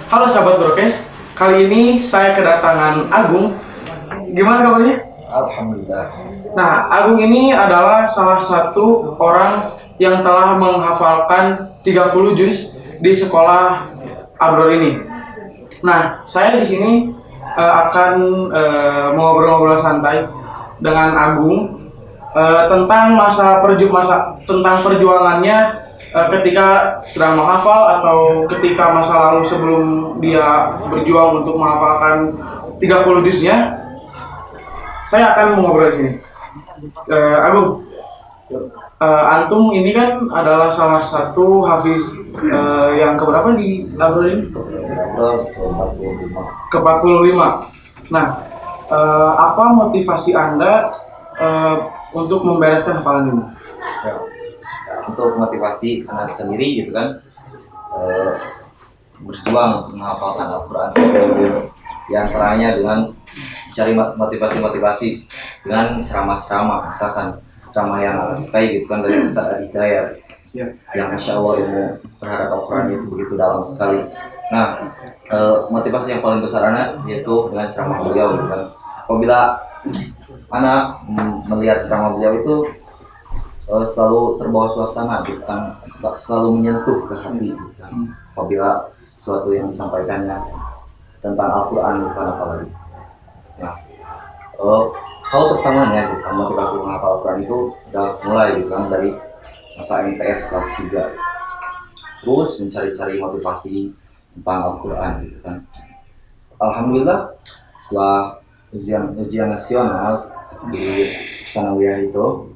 Halo sahabat Brokes, kali ini saya kedatangan Agung. Gimana kabarnya? Alhamdulillah. Nah, Agung ini adalah salah satu orang yang telah menghafalkan 30 juz di sekolah Abror ini. Nah, saya di sini akan mau ngobrol-ngobrol santai dengan Agung tentang tentang perjuangannya ketika sedang menghafal atau ketika masa lalu sebelum dia berjuang untuk menghafalkan 30 juznya. Saya akan mengobrol di sini. Agung, antum ini kan adalah salah satu hafiz yang keberapa di Abror ini? Ke-45. Nah, apa motivasi Anda untuk membereskan hafalan ini? Ya, untuk motivasi anak sendiri gitu kan, berjuang untuk menghafalkan Al-Quran, di antaranya dengan cari motivasi dengan ceramah-ceramah, misalkan ceramah yang anak sukai gitu kan dari Ustaz Adi Hidayat, yang Masya Allah ilmu terhadap Al-Quran itu begitu dalam sekali. Nah, motivasi yang paling besar anak yaitu dengan ceramah beliau gitu kan. Apabila anak melihat ceramah beliau itu selalu terbawa suasana gitu kan, selalu menyentuh ke hati gitu kan. Apabila sesuatu yang disampaikannya tentang Al-Quran bukan apalagi. Nah, kalau pertamanya gitu kan, motivasi menghafal Al-Quran itu sudah mulai gitu kan dari masa MTS kelas 3. Terus mencari-cari motivasi tentang Al-Quran gitu kan. Alhamdulillah setelah ujian nasional di Sanawiyah itu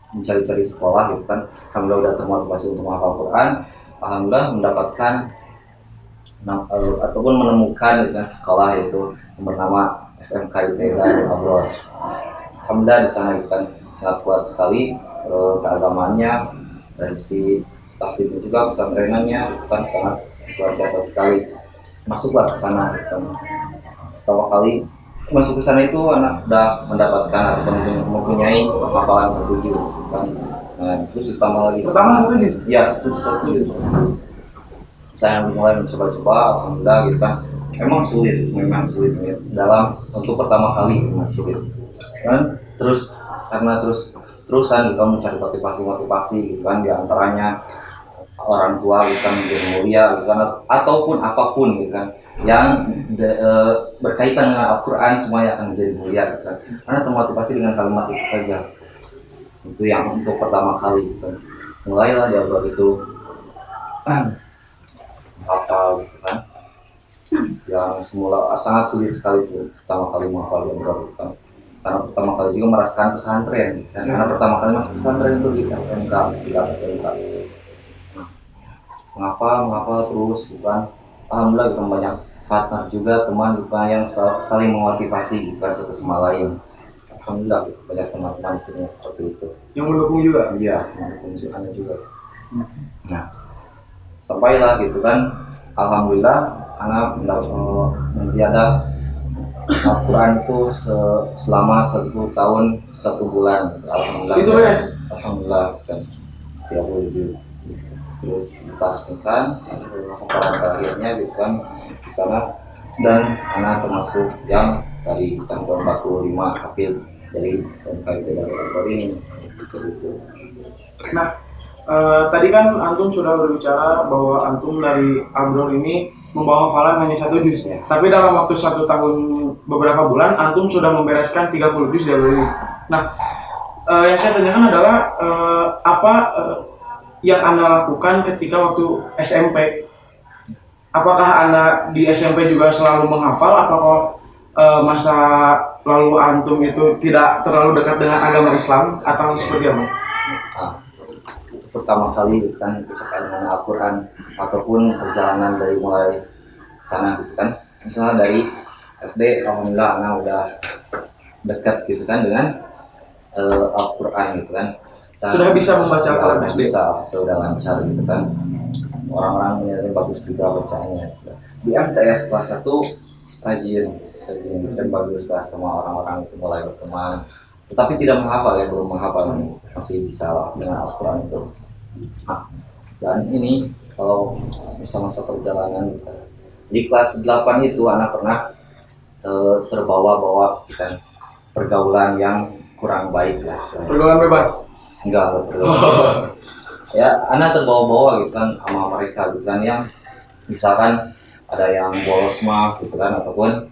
mencari-cari sekolah gitu kan, alhamdulillah udah termotivasi untuk menghafal Quran. Alhamdulillah mendapatkan ataupun menemukan dengan sekolah itu yang bernama SMK Darul Abror. Alhamdulillah di sana gitu kan sangat kuat sekali keagamaannya, dari si tahfidz juga pesantrenannya kan sangat luar biasa sekali. Masuklah ke sana gitu kan. Pertama kali masuk ke sana itu anak udah mendapatkan atau mempunyai hafalan 1 juz kan. Nah, terus ditambah lagi Pertama 1 juz? Iya, satu juz. Saya mulai mencoba-coba, alhamdulillah gitu kan. Memang sulit ya. Dalam untuk pertama kali memang sulit. Kan terus karena terusan gitu mencari motivasi gitu kan, di antaranya orang tua gitu kan menjadi mulia gitu kan, ataupun apapun gitu kan yang berkaitan dengan Al-Quran semuanya akan menjadi mulia gitu kan, karena termotivasi dengan kalimat itu saja. Itu yang untuk pertama kali gitu kan. Mulailah di Abror itu hafal gitu kan, yang semula sangat sulit sekali itu pertama kali menghafal di Abror gitu kan, karena pertama kali juga merasakan pesantren gitu kan, karena pertama kali masuk pesantren itu di SMK, di SMK menghafal terus gitu kan. Alhamdulillah gitu, banyak partner juga teman gitu kan, yang saling memotivasi gitu kan satu sama lain. Alhamdulillah gitu, banyak teman-teman di sini seperti itu Yang mendukung juga? Iya, mendukung juga. Nah, sampailah gitu kan, alhamdulillah anak menziyadah Al-Quran itu selama 1 tahun 1 bulan. Alhamdulillah Itu beres? Alhamdulillah kan 30 juz. Terus ditasbihkan hafalan terakhirnya gitu kan di sana, dan anak termasuk yang dari tahun 45 hafid dari SMK Darul Abror ini gitu. Nah, tadi kan antum sudah berbicara bahwa antum dari Abror ini membawa hafalan hanya 1 juz. Tapi dalam waktu 1 tahun beberapa bulan antum sudah membereskan 30 juz dari ini. Nah, yang saya tanyakan adalah apa yang Anda lakukan ketika waktu SMP? Apakah Anda di SMP juga selalu menghafal, apakah masa lalu antum itu tidak terlalu dekat dengan agama Islam atau seperti apa? Nah, itu pertama kali gitu kan terkait dengan Al-Quran ataupun perjalanan dari mulai sana gitu kan. Misalnya dari SD, alhamdulillah anak udah dekat gitu kan dengan Al-Quran gitu kan. Dan sudah bisa membaca Al-Quran SD? Bisa, udah lancar gitu kan. Orang-orang menilai bagus juga bacanya gitu. Di MTS kelas 1 rajin dan bagus lah sama orang-orang itu, mulai berteman, tetapi tidak menghafal ya, belum menghafal, masih bisa lah dengan Al-Quran itu. Nah, dan ini kalau masa-masa perjalanan Di kelas 8 itu anak pernah terbawa-bawa kan pergaulan yang kurang baik lah. Pergaulan bebas. Enggak pergaulan bebas. Ya, anak terbawa-bawa gitu kan sama mereka gitu kan, yang misalkan ada yang bolos mah gitu kan, ataupun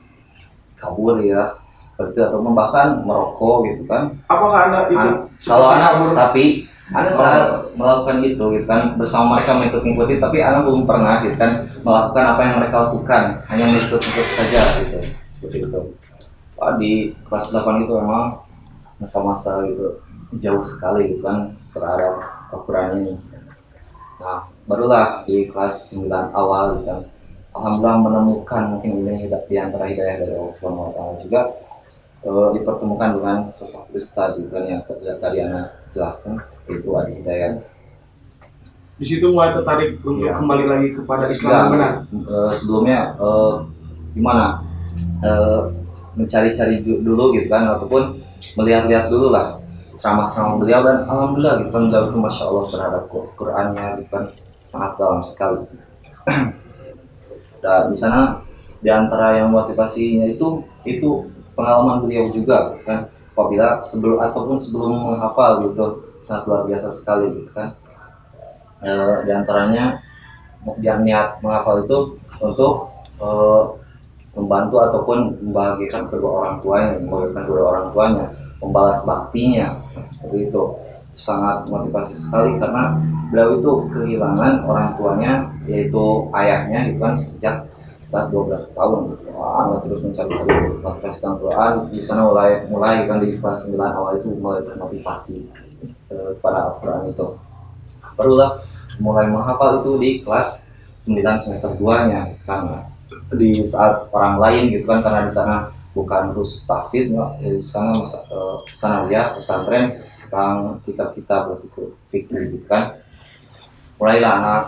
kabur ya seperti itu, ataupun bahkan merokok gitu kan. Apakah Anda ikut? Kalau anak, tapi anak saat melakukan itu gitu kan bersama mereka mengikut-ikuti, tapi anak belum pernah gitu kan melakukan apa yang mereka lakukan, hanya mengikut-ikut saja gitu, seperti itu. Di kelas 8 itu memang masa-masa gitu jauh sekali gitu kan terhadap Al-Quran ini. Nah, barulah di kelas 9 awal gitu kan, alhamdulillah menemukan mungkin ini di antara hidayah dari Allah Subhanahu wa taala juga, dipertemukan dengan sosok ustaz gitu kan yang tadi anak jelaskan, yaitu Adi Hidayat. Di situ mulai tertarik untuk Ya. kembali lagi kepada Islam yang benar. Sebelumnya gimana? Mencari-cari dulu gitu kan, ataupun melihat-lihat dulu lah ceramah-ceramah beliau, dan alhamdulillah gitu kan beliau itu masya Allah terhadap Qurannya gitu kan sangat dalam sekali. Dan di sana di antara yang motivasinya itu pengalaman beliau juga gitu kan, apabila sebelum menghafal gitu sangat luar biasa sekali gitu kan. Di antaranya dia niat menghafal itu untuk membantu ataupun membahagiakan kedua orang tuanya, membalas baktinya, seperti itu. Sangat motivasi sekali karena beliau itu kehilangan orang tuanya, yaitu ayahnya gitu kan sejak saat 12 tahun. Anak terus mencari motivasi tentang Quran. Di sana mulai kan di kelas 9 awal itu mulai termotivasi pada Al-Quran itu. Barulah mulai menghafal itu di kelas 9 semester 2-nya kan, di saat orang lain gitu kan, karena di sana bukan khusus tahfidz, di sana sanawiyah pesantren tentang kitab-kitab begitu fikih gitu kan. Mulailah anak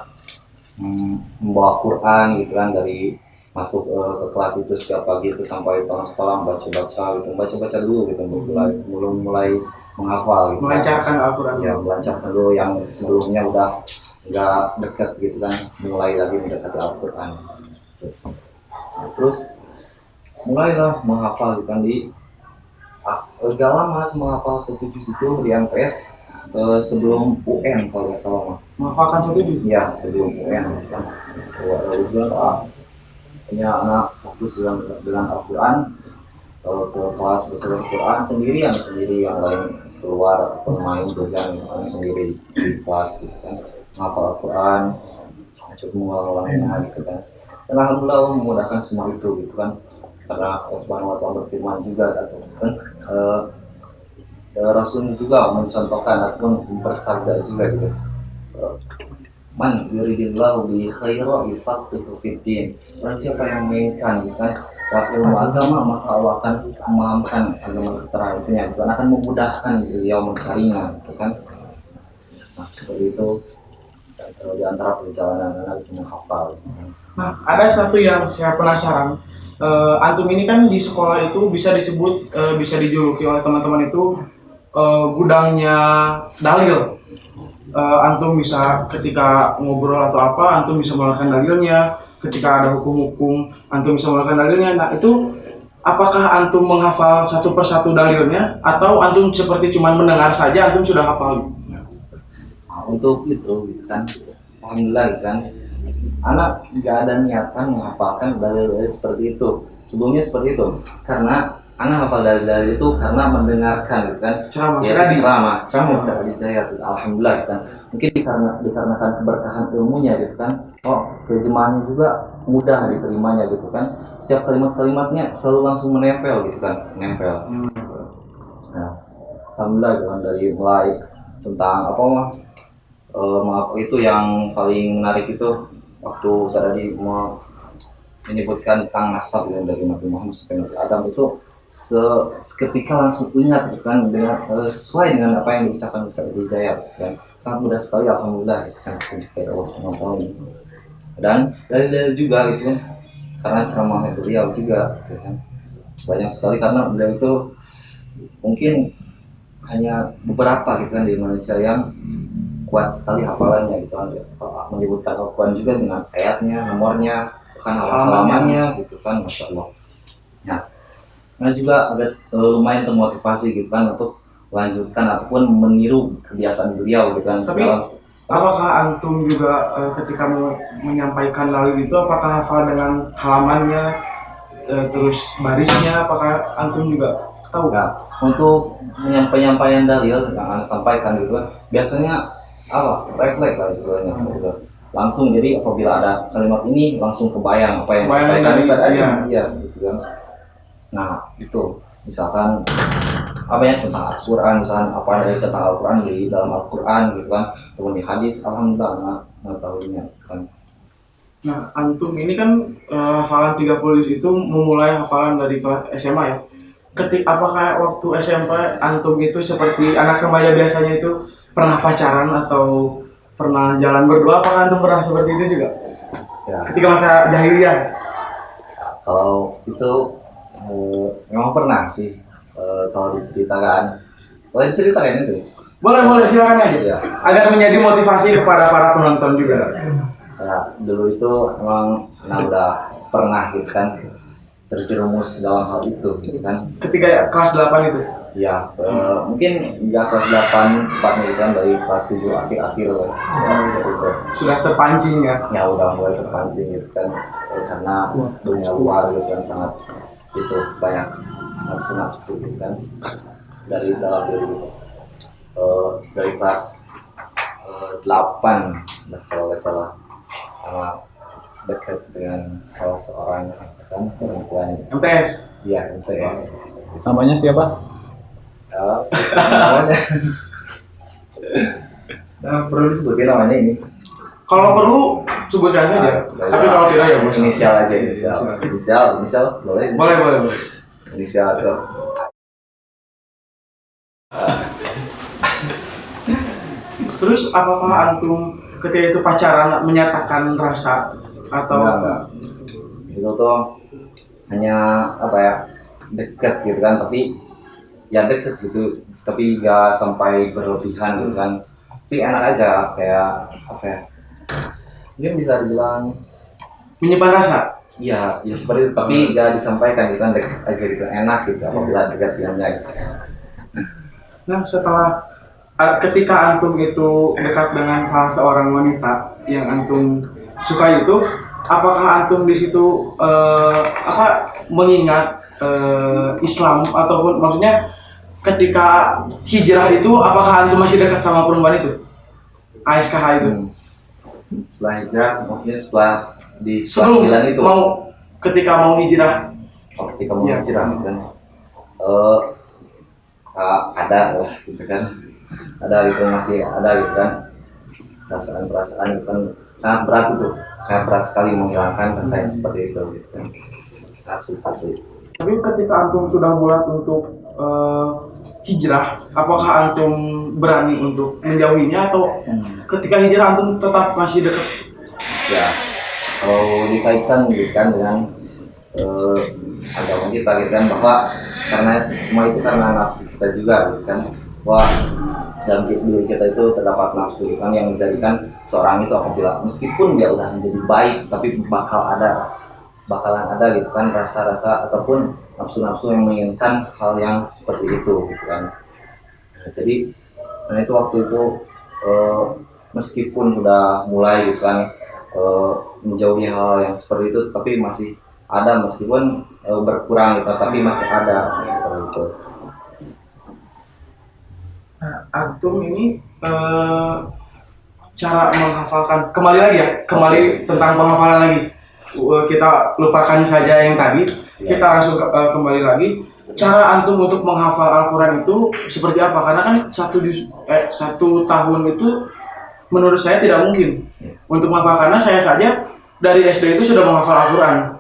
membawa Quran gitu kan, dari masuk ke kelas itu setiap pagi itu sampai pulang sekolah baca dulu gitu, belum mulai menghafal gitu, Melancarkan Al-Quran. Ya, melancarkan dulu yang sebelumnya udah nggak dekat gitu kan, mulai lagi mendekati Al-Quran. Terus mulailah menghafal gitu kan, gak lama menghafal 1 juz itu di MTS sebelum UN kalau nggak salah. Menghafalkan 1 juz? Ya, sebelum UN kan. Punya anak fokus dengan Al-Quran, ke kelas belajar Al-Quran sendiri, yang lain keluar bermain jajan sendiri di kelas gitu kan, menghafal Al-Quran, coba mengulang-ulangnya gitu kan. Dan alhamdulillah Allah memudahkan semua itu gitu kan, karena Allah Subhanahu wa taala berfirman juga kan, Rasul juga mencontohkan ataupun bersabda juga gitu, man yuridillahu bi khairan yufaqihu fid din. Orang siapa yang menginginkan gitu kan ilmu agama, maka Allah akan memahamkan agama keterangannya dan akan memudahkan beliau mencarinya gitu kan. Nah, seperti itu di antara perjalanan anak itu menghafal. Nah, ada satu yang saya penasaran. Antum ini kan di sekolah itu bisa disebut, bisa dijuluki oleh teman-teman itu gudangnya dalil. Antum bisa ketika ngobrol atau apa, antum bisa mengeluarkan dalilnya. Ketika ada hukum-hukum, antum bisa mengeluarkan dalilnya. Nah, itu apakah antum menghafal satu persatu dalilnya, atau antum seperti cuma mendengar saja, antum sudah hafal? Nah, untuk itu gitu kan, alhamdulillah gitu kan, anak nggak ada niatan menghafalkan dalil-dalil seperti itu. Sebelumnya seperti itu, karena anak hafal dalil-dalil itu karena mendengarkan gitu kan, ceramah Ustaz Adi Hidayat, alhamdulillah gitu kan. Mungkin dikarenakan keberkahan ilmunya gitu kan, terjemahannya juga mudah diterimanya gitu kan. Setiap kalimat-kalimatnya selalu langsung menempel gitu kan, menempel. Nah, alhamdulillah gitu kan, dari mulai tentang itu yang paling menarik itu waktu Ustaz Adi menyebutkan tentang nasab gitu, dari Nabi Muhammad sampai Nabi Adam itu seketika langsung ingat gitu kan, dengan sesuai dengan apa yang diucapkan Ustaz Adi Hidayat kan. Sangat mudah sekali alhamdulillah gitu kan, kepada Allah SWT. Dan dalil juga gitu kan, karena ceramahnya beliau juga gitu kan, banyak sekali, karena beliau itu mungkin hanya beberapa gitu kan di Indonesia yang kuat sekali hafalannya gitu kan, menyebutkan Al-Quran juga dengan ayatnya, nomornya, kan halamannya gitu kan, masya Allah. Nah, nah juga agak lumayan termotivasi gitu kan untuk melanjutkan ataupun meniru kebiasaan beliau gitu kan. Tapi apakah antum juga ketika mau menyampaikan dalil itu apakah hafal dengan halamannya, terus barisnya, apakah antum juga tahu? Nah, untuk penyampaian dalil yang Anda sampaikan gitu kan, biasanya apa? Refleks lah istilahnya seperti itu. Langsung, jadi apabila ada kalimat ini langsung kebayang apa yang disampaikan Ustaz tadi, iya gitu kan. Nah, itu misalkan apa ya tentang Al-Quran, misalkan apa dari tentang Al-Quran di dalam Al-Quran gitu kan, ataupun di hadis, alhamdulillah mengetahuinya kan. Nah, antum ini kan hafalan 30 juz itu memulai hafalan dari kelas SMA ya. Apakah waktu SMP antum itu seperti anak remaja biasanya itu pernah pacaran atau pernah jalan berdua? Apakah antum pernah seperti itu juga? Ya. Ketika masa jahiliyah? Kalau itu memang pernah sih, kalau diceritakan. Boleh diceritakan itu? Boleh silakan aja. Ya. Agar menjadi motivasi kepada para penonton juga. Nah, dulu itu emang udah pernah gitu kan terjerumus dalam hal itu gitu kan. Ketika kelas 8 itu? Ya, mungkin ya kelas 8 tepatnya gitu kan, dari kelas 7 akhir-akhir lah. Ya, seperti itu. Sudah terpancing ya? Ya udah mulai terpancing gitu kan, karena dunia luar gitu kan sangat itu banyak nafsu-nafsu gitu kan dari dalam diri gitu. Dari kelas 8 kalau nggak salah, sama dekat dengan salah seorang kan perempuan. MTS? Iya, MTS. Namanya siapa? Ya, namanya. Nah, perlu disebutin namanya ini. Kalau perlu sebutkan aja. Tapi kalau tidak ya bos. Inisial aja, inisial boleh. Boleh. Inisial itu. Terus apakah antum ketika itu pacaran menyatakan rasa atau Enggak. Itu tuh hanya apa ya, deket gitu kan, tapi ya deket gitu, tapi gak sampai berlebihan gitu kan, tapi enak aja, kayak apa ya, mungkin bisa dibilang menyimpan rasa? iya ya seperti itu, tapi gak disampaikan gitu kan, deket aja gitu, enak gitu apabila dekat dengannya gitu. Nah, setelah ketika antum itu dekat dengan salah seorang wanita yang antum suka itu, apakah antum di situ mengingat Islam, ataupun maksudnya ketika hijrah itu apakah antum masih dekat sama perempuan itu? ASKH itu? Setelah hijrah, maksudnya setelah di kelas Sebelum 9 itu ketika mau hijrah? ketika mau Ya. hijrah gitu kan, ada lah gitu kan, ada gitu, masih ada gitu kan, perasaan gitu kan, sangat berat sekali menghilangkan rasa yang seperti itu gitu kan, sangat susah sih. Tapi ketika antum sudah bulat untuk hijrah, apakah antum berani untuk menjauhinya, atau ketika hijrah antum tetap masih dekat? Ya, kalau dikaitkan gitu kan dengan agama kita gitu kan, bahwa karena semua itu karena nafsu kita juga gitu kan, bahwa dalam diri kita itu terdapat nafsu gitu kan, yang menjadikan seorang itu apabila meskipun dia udah menjadi baik, tapi bakalan ada gitu kan rasa-rasa ataupun nafsu-nafsu yang menginginkan hal yang seperti itu gitu kan. Nah, jadi karena itu waktu itu meskipun udah mulai gitu kan menjauhi hal yang seperti itu, tapi masih ada, meskipun berkurang gitu, tapi masih ada seperti itu. Nah, antum ini cara menghafalkan, kembali tentang penghafalan lagi. Kita lupakan saja yang tadi, kita langsung kembali lagi. Cara antum untuk menghafal Al-Quran itu seperti apa? Karena kan satu tahun itu menurut saya tidak mungkin untuk menghafal, karena saya saja dari SD itu sudah menghafal Al-Quran,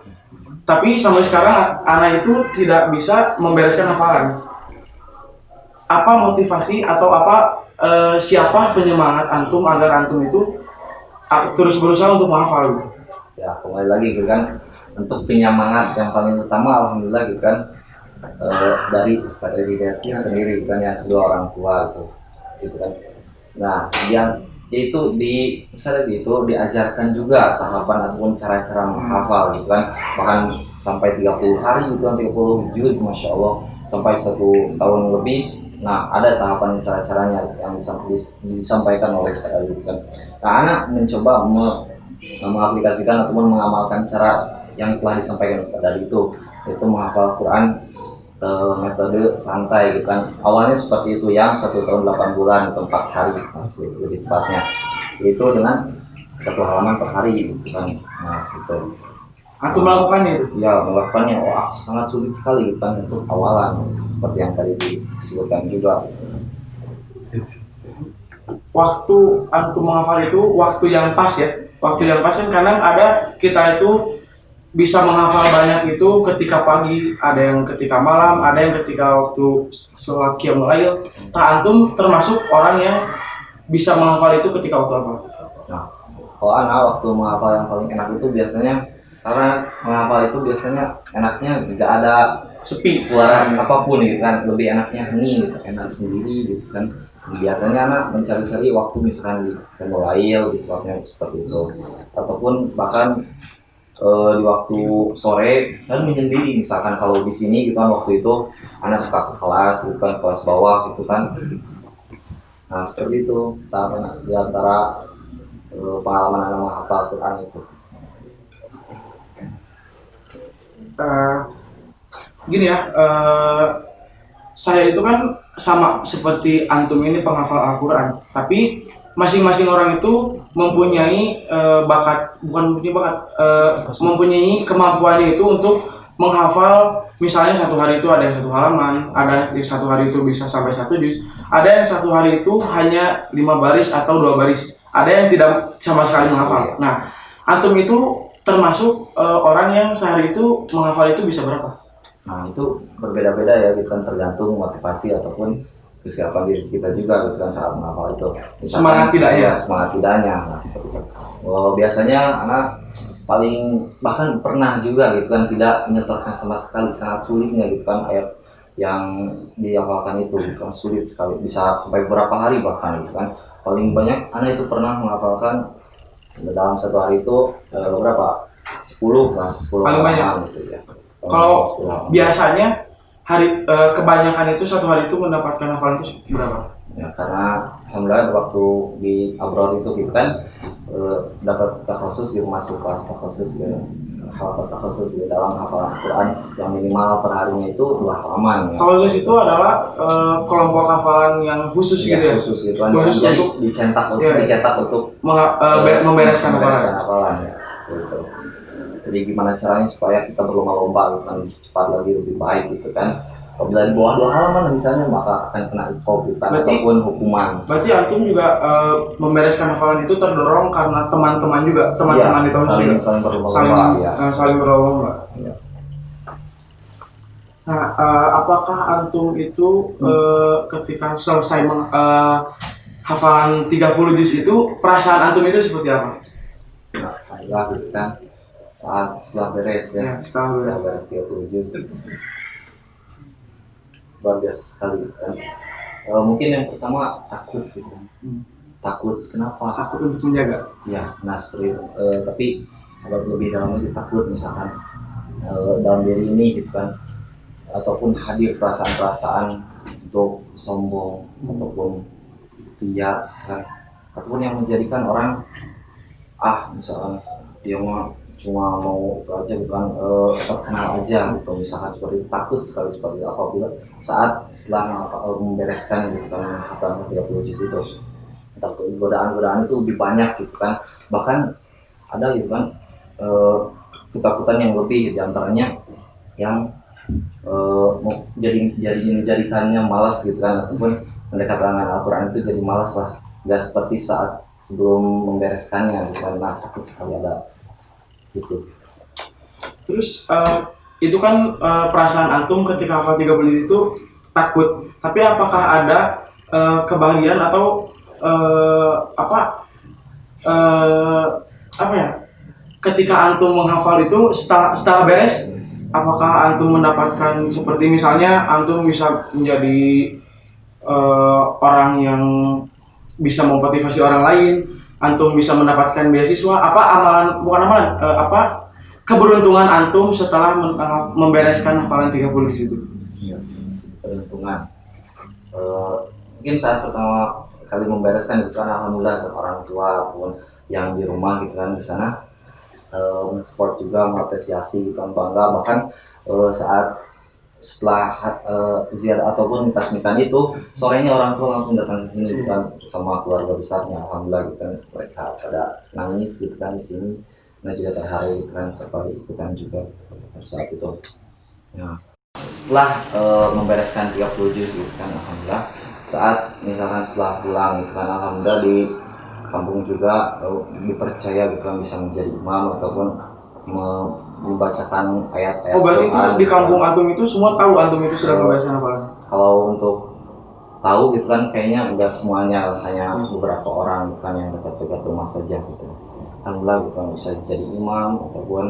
tapi sampai sekarang anak itu tidak bisa membereskan hafalan. Apa motivasi atau siapa penyemangat antum agar antum itu terus berusaha untuk menghafal gitu? Ya, kembali lagi gitu kan, untuk penyemangat yang paling utama alhamdulillah gitu kan, dari Ustaz Edi sendiri gitu kan, yang kedua orang tua gitu kan. Nah, yang yaitu misalnya itu diajarkan juga tahapan ataupun cara-cara menghafal gitu kan, bahkan sampai 30 hari gitu kan, 30 juz, masya Allah, sampai 1 tahun lebih. Nah, ada tahapan cara-caranya yang disampaikan oleh Ustaz Ali gitu kan. Nah, anak mencoba mengaplikasikan ataupun mengamalkan cara yang telah disampaikan Ustaz Ali itu, yaitu menghafal Quran metode santai gitu kan. Awalnya seperti itu, yang 1 tahun 8 bulan atau 4 hari masih lebih tepatnya, itu dengan 1 halaman per hari gitu kan. Nah itu Antum melakukannya itu? ya, melakukannya sangat sulit sekali gitu kan untuk awalan, seperti yang tadi disebutkan juga. Waktu antum menghafal itu waktu yang pas ya, waktu yang pas kan kadang ada kita itu bisa menghafal banyak itu ketika pagi, ada yang ketika malam, ada yang ketika waktu sholat qiyamul lail. Antum termasuk orang yang bisa menghafal itu ketika waktu apa? Nah, kalau anak waktu menghafal yang paling enak itu biasanya, karena menghafal itu biasanya enaknya nggak ada Sepi. suara apapun gitu kan, lebih enaknya hening gitu, enak sendiri gitu kan. Biasanya anak mencari-cari waktu misalkan di qiyamul lail gitu, seperti itu, ataupun bahkan di waktu sore dan menyendiri, misalkan kalau di sini gitu kan, waktu itu anak suka ke kelas gitu kan, kelas bawah gitu kan. Nah seperti itu di antara pengalaman anak menghafal Quran itu. Gini ya, saya itu kan sama seperti antum ini penghafal Al-Quran, tapi masing-masing orang itu mempunyai mempunyai kemampuannya itu untuk menghafal. Misalnya satu hari itu ada yang 1 halaman, ada yang 1 hari itu bisa sampai 1 juz, ada yang 1 hari itu hanya 5 baris atau 2 baris, ada yang tidak sama sekali menghafal. Nah, antum itu termasuk orang yang sehari itu menghafal itu bisa berapa? Nah itu berbeda-beda ya gitu kan, tergantung motivasi ataupun kesiapan diri kita juga gitu kan saat menghafal itu. Misalkan, semangat tidaknya. Ya, semangat tidaknya. Nah seperti itu. Biasanya anak paling bahkan pernah juga gitu kan tidak menyetorkan sama sekali, sangat sulitnya gitu kan ayat yang dihafalkan itu gitu kan, sulit sekali, bisa sampai beberapa hari bahkan gitu kan. Paling banyak anak itu pernah menghafalkan dalam 1 hari itu berapa? 10 lah, 10 paling banyak gitu ya. Kalau biasanya kebanyakan itu 1 hari itu mendapatkan hafalan itu berapa? Ya, karena alhamdulillah waktu di abroad itu gitu kan dapat takhusus gitu, masuk kelas takhusus ya, hafal takhusus ya, dalam hafalan Quran yang minimal per harinya itu 2 halaman ya. Takhusus itu adalah kelompok hafalan yang khusus Ya, gitu ya? khusus gitu kan, Khusus jadi untuk dicetak untuk membereskan hafalan ya, gitu. Jadi gimana caranya supaya kita berlomba-lomba gitu kan, cepat lagi lebih baik gitu kan. Apabila di bawah 2 halaman misalnya, maka akan kena IPOB gitu kan, ataupun hukuman. Berarti antum juga membereskan hafalan itu terdorong karena teman-teman juga, teman-teman di tahun juga saling berlomba-lomba ya. saling berlomba. Ya. Nah, apakah antum itu ketika selesai hafalan 30 juz itu, perasaan antum itu seperti apa? Nah, baiklah gitu kan, saat setelah beres ya, setelah beres 30 juz, luar biasa sekali kan. Mungkin yang pertama takut gitu kan. Takut kenapa? Takut untuk menjaga. Ya, nah seperti itu. Tapi kalau lebih dalam lagi takut misalkan dalam diri ini gitu kan, ataupun hadir perasaan-perasaan untuk sombong ataupun riya kan, ataupun yang menjadikan orang misalkan dia cuma mau itu aja gitu kan, terkenal aja gitu, misalkan seperti itu. Takut sekali seperti apabila saat setelah membereskan gitu kan hafalan 30 juz itu, takut godaan-godaan itu lebih banyak gitu kan, bahkan ada gitu kan ketakutan yang lebih, diantaranya yang menjadikannya malas gitu kan, ataupun mendekatkan Al-Quran itu jadi malas lah, nggak seperti saat sebelum membereskannya gitu kan. Nah takut sekali ada gitu. Terus itu kan perasaan antum ketika hafal 30 itu takut, tapi apakah ada kebahagiaan atau apa ya, ketika antum menghafal itu setelah beres, apakah antum mendapatkan seperti misalnya antum bisa menjadi orang yang bisa memotivasi orang lain, antum bisa mendapatkan beasiswa, apa amalan bukan amalan apa keberuntungan antum setelah membereskan hafalan 30 juz itu? Iya, peruntungan. Mungkin saat pertama kali membereskan itu kan alhamdulillah orang tua pun yang di rumah gitu kan di sana mensupport juga, mengapresiasi gitu kan, bangga. Bahkan saat setelah ziarah ataupun tasmikan itu sorenya orang tua langsung datang ke sini gitu kan sama keluarga besarnya, alhamdulillah gitu kan, mereka pada nangis gitu kan di sini, nah juga terharu gitu kan, serta ikutan juga pada saat itu. Nah, setelah membereskan 30 juz gitu kan, alhamdulillah saat misalkan setelah pulang gitu kan, alhamdulillah di kampung juga dipercaya gitu kan bisa menjadi imam ataupun membacakan ayat-ayat. Oh berarti itu Quran, di kampung kan. antum itu semua tahu antum itu sudah membereskan hafalan? Kalau untuk tahu gitu kan kayaknya enggak semuanya, hanya beberapa orang gitu kan yang dekat-dekat rumah saja gitu. Alhamdulillah gitu kan bisa jadi imam ataupun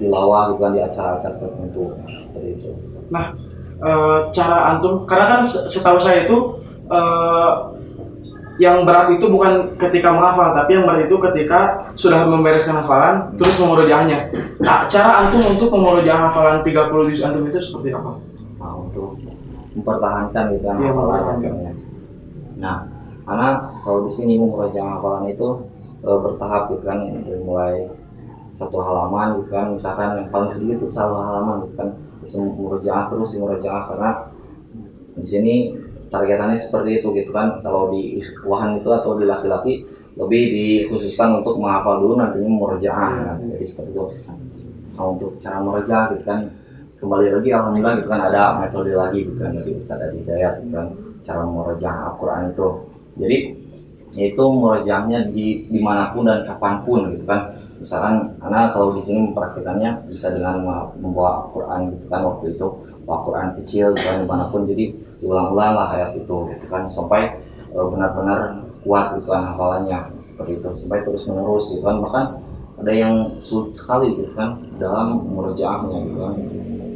tilawah gitu kan di acara-acara tertentu seperti itu. Nah, cara antum, karena kan setahu saya itu yang berat itu bukan ketika menghafal, tapi yang berat itu ketika sudah membereskan hafalan terus memurojaahnya. Nah, cara antum untuk memurojaah hafalan 30 juz antum itu seperti apa? Nah, untuk mempertahankan gitu kan Iya, hafalan mempertahankan. ya. Nah, karena kalau di sini memurojaah hafalan itu bertahap gitu kan, dari mulai satu halaman gitu kan, misalkan yang paling sedikit itu satu halaman gitu kan, bisa memurojaah terus memurojaah, karena di sini targetannya seperti itu gitu kan. Kalau di ikhwan itu atau di laki-laki lebih dikhususkan untuk menghafal dulu, nantinya memurojaah kan. Jadi seperti itu. Nah, untuk cara memurojaah gitu kan, kembali lagi alhamdulillah gitu kan ada metode lagi gitu kan dari Ustaz Adi Hidayat gitu kan, cara memurojaah Al-Quran itu. Jadi itu murojaahnya dimanapun dan kapanpun gitu kan. Misalkan karena kalau di sini mempraktikannya bisa dengan membawa Al-Quran gitu kan, waktu itu Al-Quran kecil gitu kan, dimanapun, jadi diulang-ulang lah ayat itu gitu kan sampai benar-benar kuat gitu kan hafalannya, seperti itu, sampai terus menerus gitu kan. Bahkan ada yang sulit sekali gitu kan dalam murojaahnya gitu kan,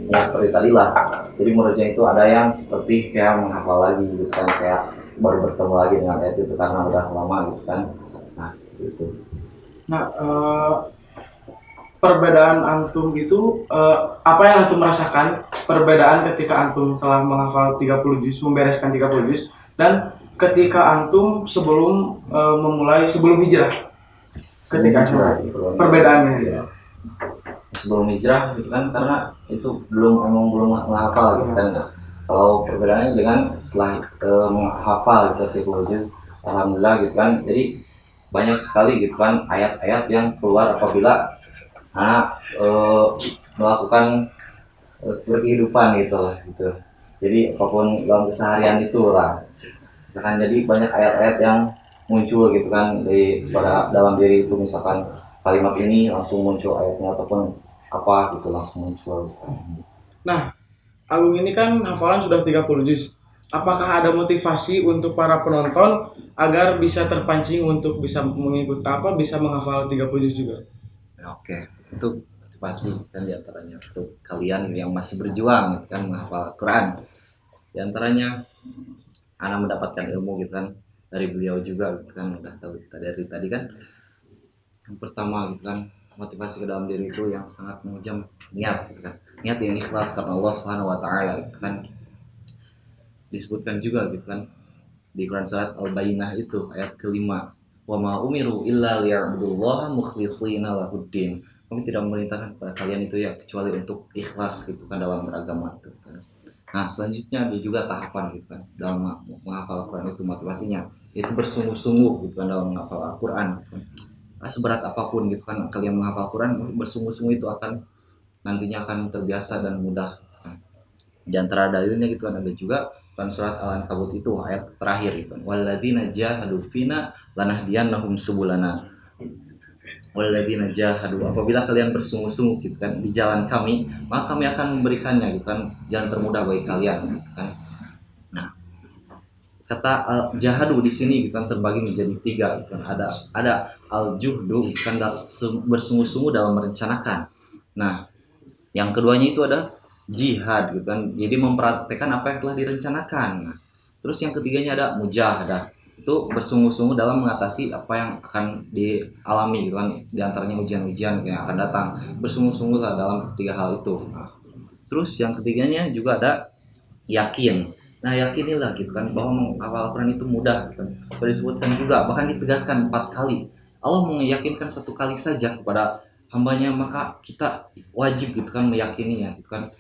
ya seperti tadi lah. Jadi murojaah itu ada yang seperti kayak menghafal lagi gitu kan, kayak baru bertemu lagi dengan ayat itu karena udah lama gitu kan. Nah seperti itu. Nah, perbedaan antum itu apa yang antum merasakan perbedaan ketika antum telah menghafal 30 juz, membereskan 30 juz, dan ketika antum sebelum memulai sebelum hijrah, ketika perbedaannya ya. Sebelum hijrah gitu kan, karena itu belum menghafal gitu kan. Nah, kalau perbedaannya dengan setelah menghafal gitu 30 juz, alhamdulillah gitu kan, jadi banyak sekali gitu kan ayat-ayat yang keluar apabila anak melakukan berkehidupan gitu lah gitu. Jadi apapun dalam keseharian itu lah, misalkan jadi banyak ayat-ayat yang muncul gitu kan pada dalam diri itu, misalkan kalimat ini langsung muncul ayatnya ataupun apa gitu langsung muncul. Nah, Agung ini kan hafalan sudah 30 juz. Apakah ada motivasi untuk para penonton agar bisa terpancing untuk bisa mengikuti bisa menghafal 30 juz juga? Oke, itu motivasi kan diantaranya untuk kalian yang masih berjuang gitu kan menghafal Quran. Diantaranya anak mendapatkan ilmu gitu kan dari beliau juga gitu kan, udah tahu dari tadi kan. Yang pertama gitu kan, motivasi ke dalam diri itu yang sangat menguji niat gitu kan, niat yang ikhlas karena Allah Subhanahu wa taala gitu kan. Disebutkan juga gitu kan di Quran surat Al-Bayyinah itu ayat kelima, wa ma umiru illa liya'budullaha mukhlishina lahuddin. Kami tidak memerintahkan kepada kalian itu ya kecuali untuk ikhlas gitu kan dalam beragama itu kan. Nah selanjutnya ada juga tahapan gitu kan dalam menghafal Al-Quran itu, motivasinya itu bersungguh-sungguh gitu kan dalam menghafal Al-Quran gitu kan. Nah, seberat apapun gitu kan kalian menghafal Al-Quran, bersungguh-sungguh itu akan nantinya akan terbiasa dan mudah gitu kan. Di antara dalilnya gitu kan ada juga kan surat Al-Ankabut itu ayat terakhir gitu kan, walladzina jahadu fina lanahdiyannahum subulana. Walladzina jahadu, apabila kalian bersungguh-sungguh gitu kan di jalan kami, maka kami akan memberikannya gitu kan jalan termudah bagi kalian gitu kan. Nah, kata jahadu di sini gitu kan terbagi menjadi 3 gitu kan. Ada al-juhdu gitu kan, bersungguh-sungguh dalam merencanakan. Nah, yang keduanya itu ada jihad gitu kan, jadi mempraktekkan apa yang telah direncanakan. Nah, Terus yang ketiganya ada mujahadah, itu bersungguh-sungguh dalam mengatasi apa yang akan dialami gitu kan, diantaranya ujian-ujian yang akan datang, bersungguh-sungguh lah dalam ketiga hal itu. Nah, terus yang ketiganya juga ada yakin. Nah, yakinilah gitu kan bahwa menghafal Al-Quran itu mudah gitu kan. Sudah disebutkan juga, bahkan ditegaskan 4 kali. Allah meyakinkan 1 kali saja kepada hambanya, maka kita wajib gitu kan meyakininya gitu kan,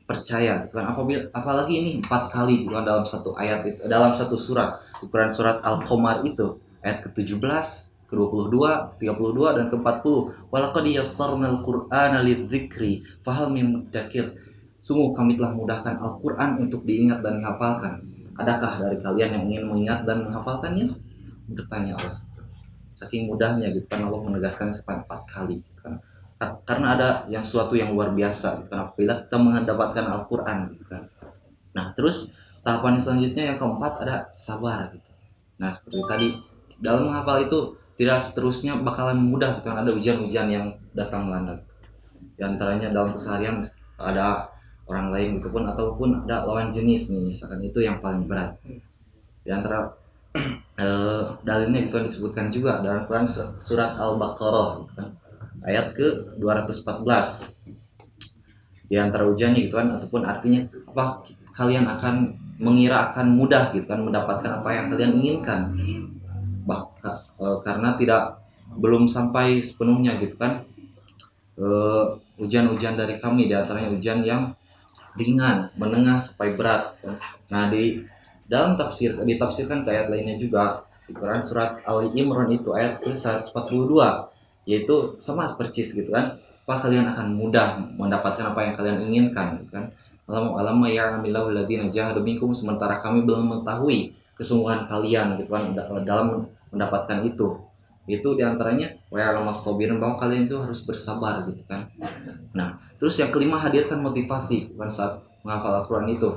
percaya gitu kan. Apalagi ini 4 kali gitu kan dalam satu ayat itu, dalam satu surat, ukuran surat Al-Qamar itu ayat ke-17, ke-22, 32 dan ke-40. Walaqad yassarnal Qur'ana lidzikri fahal mim muddakir. Sungguh kami telah mudahkan Al-Qur'an untuk diingat dan dihafalkan. Adakah dari kalian yang ingin mengingat dan menghafalkannya? Bertanya Allah. Saking mudahnya gitu kan Allah menegaskan sampai 4 kali gitu kan. Karena ada yang suatu yang luar biasa gitu kan apabila kita mendapatkan Al-Qur'an gitu kan. Nah, terus tahapan selanjutnya yang keempat ada sabar gitu. Nah, seperti tadi dalam menghafal itu tidak seterusnya bakalan mudah gitu kan, ada ujian-ujian yang datang melanda gitu. Di antaranya dalam keseharian ada orang lain gitu pun ataupun ada lawan jenis nih misalkan, itu yang paling berat. Di antara dalilnya gitu kan disebutkan juga dalam Quran surat Al-Baqarah gitu kan, ayat ke 214. Di antara ujiannya gitu kan ataupun artinya apa, kalian akan mengira akan mudah gitu kan mendapatkan apa yang kalian inginkan, bahkan karena belum sampai sepenuhnya gitu kan ujian-ujian dari kami, di antaranya ujian yang ringan, menengah sampai berat. Nah, di dalam ditafsirkan ke ayat lainnya juga di Quran surat Ali Imran itu ayat ke-142, yaitu sama persis gitu kan, apa kalian akan mudah mendapatkan apa yang kalian inginkan gitu kan. Alam ya'lamillahu alladziina jahadu minkum, sementara kami belum mengetahui kesungguhan kalian gitu kan dalam mendapatkan itu diantaranya wa ya'lamas sabirin, bahwa kalian itu harus bersabar gitu kan. Nah, terus yang kelima, hadirkan motivasi kan saat menghafal Al-Quran itu.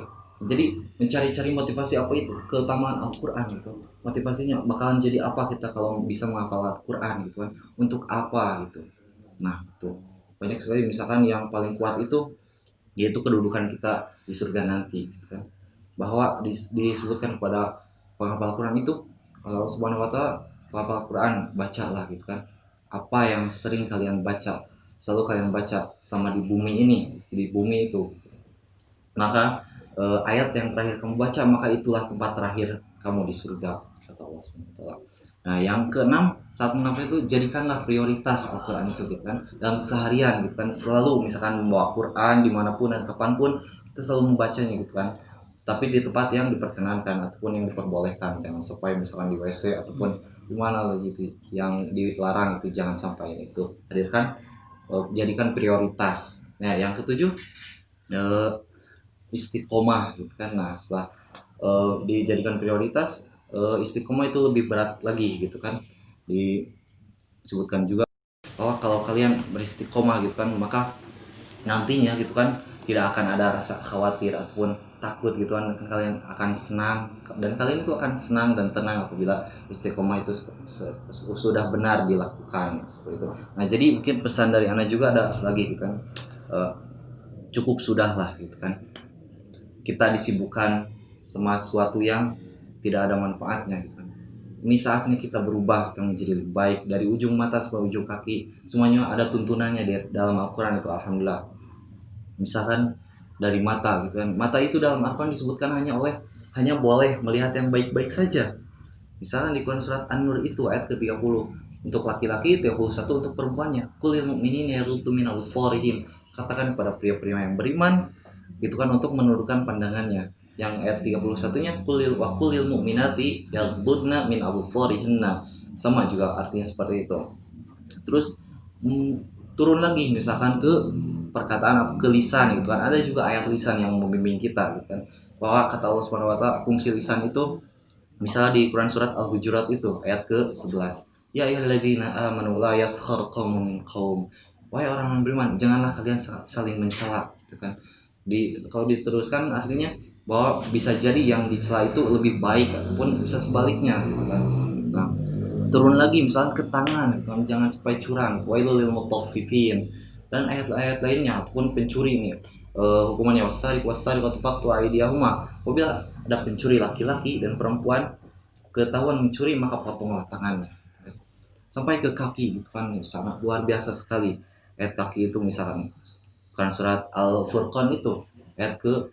Jadi mencari-cari motivasi apa itu, keutamaan Al-Quran gitu. Motivasinya bakalan jadi apa kita kalau bisa menghafal Al-Quran gitu kan, untuk apa gitu. Nah, itu banyak sekali, misalkan yang paling kuat itu yaitu kedudukan kita di surga nanti gitu kan. Bahwa disebutkan kepada penghafal Al-Quran itu, Allah Subhanahu wa taala, penghafal Al-Quran bacalah gitu kan, apa yang sering kalian baca, selalu kalian baca sama di bumi itu, maka ayat yang terakhir kamu baca, maka itulah tempat terakhir kamu di surga, kata Allah SWT. Nah, yang keenam, saat menghafal itu jadikanlah prioritas Al-Quran itu gitu kan dalam keseharian gitu kan, selalu misalkan membawa Quran dimanapun dan kapanpun kita selalu membacanya gitu kan, tapi di tempat yang diperkenankan ataupun yang diperbolehkan, jangan sampai misalkan di WC ataupun di mana gitu yang dilarang, itu jangan sampai. Itu jadikan prioritas. Nah, yang ketujuh istiqomah gitu kan. Nah, setelah dijadikan prioritas, istiqomah itu lebih berat lagi gitu kan. Disebutkan juga bahwa kalau kalian beristiqomah gitu kan, maka nantinya gitu kan tidak akan ada rasa khawatir ataupun takut gitu kan, kalian akan senang, dan kalian itu akan senang dan tenang apabila istiqomah itu sudah benar dilakukan seperti itu. Nah, jadi mungkin pesan dari Ana juga ada lagi gitu kan, cukup sudahlah gitu kan kita disibukkan sama sesuatu yang tidak ada manfaatnya gitu kan. Ini saatnya kita berubah, kita menjadi lebih baik dari ujung mata sampai ujung kaki, semuanya ada tuntunannya di dalam Al-Quran itu, alhamdulillah. Misalkan dari mata gitu kan, mata itu dalam Al-Quran disebutkan hanya boleh melihat yang baik-baik saja. Misalkan di Quran surat An-Nur itu ayat ke-30 untuk laki-laki, 31 untuk perempuannya. Qulil mu'minina yaghuddu min absarihim, katakan kepada pria-pria yang beriman itu kan untuk menundukkan pandangannya. Yang ayat 31-nya qulil mu'minati yaghuddna min absarihinna, sama juga artinya seperti itu. Terus turun lagi misalkan ke perkataan ke lisan gitu kan, ada juga ayat lisan yang membimbing kita gitu kan, bahwa kata Allah Subhanahu wa taala fungsi lisan itu misalnya di Quran surat Al-Hujurat itu ayat ke-11, ya ayyuhalladzina amanu la yaskhar qaumun min qaum, wahai orang yang beriman janganlah kalian saling mencela gitu kan. Kalau diteruskan artinya bahwa bisa jadi yang dicela itu lebih baik ataupun bisa sebaliknya gitu kan. Nah, turun lagi misalnya ke tangan gitu kan, jangan sampai curang, wailul lil mutaffifin, dan ayat-ayat lainnya pun pencuri nih, hukumannya wasariqatu faqtu aydiyahuma. Apabila ada pencuri laki-laki dan perempuan ketahuan mencuri, maka potonglah tangannya sampai ke kaki, gitu kan. Sangat luar biasa sekali ayat kaki itu. Misalkan Quran surat Al-Furqan itu ayat ke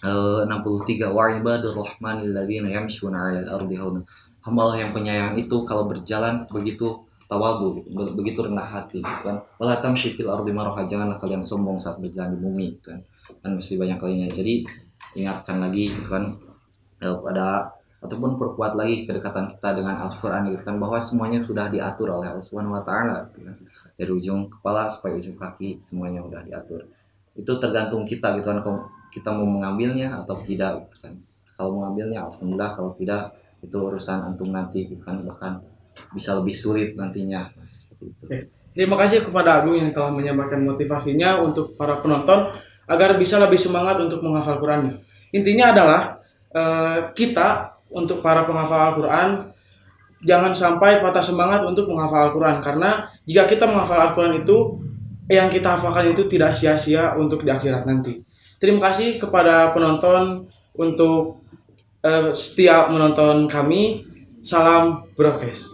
63, wa ibadur rahmanil ladzina yamshuna 'alal ardi hauna. Hamba Allah yang penyayang itu kalau berjalan begitu tawadu, gitu, begitu rendah hati, gitu kan. Wala tamshi fil ardi maraha, janganlah kalian sombong saat berjalan di bumi, gitu kan. Dan mesti banyak kalinya. Jadi ingatkan lagi, gitu kan, pada ataupun perkuat lagi kedekatan kita dengan Al-Qur'an, gitu kan, bahwa semuanya sudah diatur oleh Allah Subhanahu wa taala, gitu kan. Dari ujung kepala sampai ujung kaki semuanya sudah diatur. Itu tergantung kita, gitu kan, kalau kita mau mengambilnya atau tidak, gitu kan. Kalau mengambilnya alhamdulillah, kalau tidak itu urusan antum nanti, gitu kan, bahkan bisa lebih sulit nantinya. Nah, seperti itu. Oke. Terima kasih kepada Agung yang telah menyampaikan motivasinya untuk para penonton agar bisa lebih semangat untuk menghafal Quran. Intinya adalah kita untuk para penghafal Al-Quran jangan sampai patah semangat untuk menghafal Al-Quran, karena jika kita menghafal Al-Quran itu, yang kita hafalkan itu tidak sia-sia untuk di akhirat nanti. Terima kasih kepada penonton untuk setia menonton kami. Salam Brokes.